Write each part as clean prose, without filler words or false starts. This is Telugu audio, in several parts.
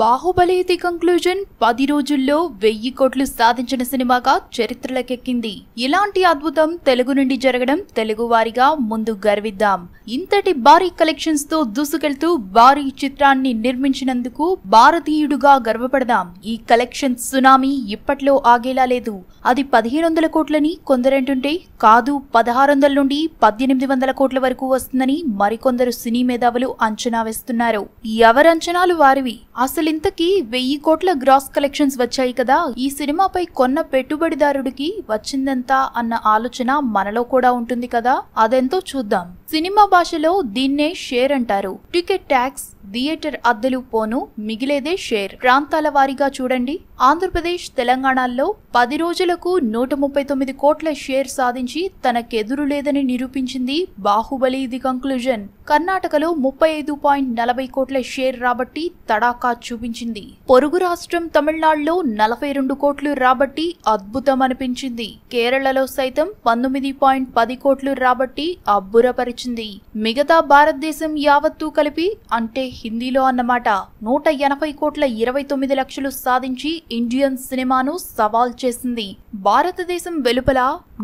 బాహుబలి ది కంక్లూజన్ 10 రోజుల్లో 1000 కోట్లు సాధించిన సినిమాగా చరిత్రలకెక్కింది. ఇలాంటి అద్భుతం తెలుగు నుండి జరగడం తెలుగు వారిగా ముందు గర్విద్దాం. ఇంతటి భారీ కలెక్షన్స్ తో దూసుకెళ్తూ భారీ చిత్రాన్ని నిర్మించినందుకు భారతీయుడుగా గర్వపడదాం. ఈ కలెక్షన్ సునామీ ఇప్పట్లో ఆగేలా లేదు. అది 1500 కోట్లని కొందరంటుంటే కాదు 1600 నుండి 1800 కోట్ల వరకు వస్తుందని మరికొందరు సినీ మేధావులు అంచనా వేస్తున్నారు. ఎవరంచనాలు వారివి. అసలింతకీ 1000 కోట్ల గ్రాస్ కలెక్షన్స్ వచ్చాయి కదా, ఈ సినిమాపై కొన్న పెట్టుబడిదారుడికి వచ్చిందెంత అన్న ఆలోచన మనలో కూడా ఉంటుంది కదా, అదెంతో చూద్దాం. సినిమా భాషలో దీన్నే షేర్ అంటారు. టికెట్ ట్యాక్స్, థియేటర్ అద్దెలు పోను మిగిలేదే షేర్. ప్రాంతాల వారీగా చూడండి. ఆంధ్రప్రదేశ్, తెలంగాణలో 10 రోజులకు 139 కోట్ల షేర్ సాధించి తనకెదురు లేదని నిరూపించింది బాహుబలి ది కంక్లూజన్. కర్ణాటకలో 35.40 కోట్ల షేర్ రాబట్టి తడాకా చూపించింది. పొరుగు రాష్ట్రం తమిళనాడులో 42 కోట్లు రాబట్టి అద్భుతం అనిపించింది. కేరళలో సైతం 19.10 కోట్లు రాబట్టి అబ్బురపరిచింది. మిగతా భారతదేశం యావత్తూ కలిపి, అంటే హిందీలో అన్నమాట, 180 కోట్ల 29 లక్షలు సాధించి ఇండియన్ సినిమాను సవాల్ చేసింది. భారతదేశం వెలుపల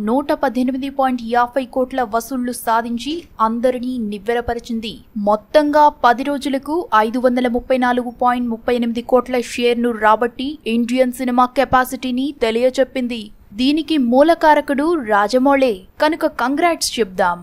118.50 కోట్ల వసూళ్లు సాధించి అందరినీ నివ్వెరపరిచింది. మొత్తంగా 10 రోజులకు 534.38 కోట్ల షేర్ను రాబట్టి ఇండియన్ సినిమా కెపాసిటీని తెలియచెప్పింది. దీనికి మూలకారకుడు రాజమౌళే కనుక కంగ్రాట్స్ చెప్దాం.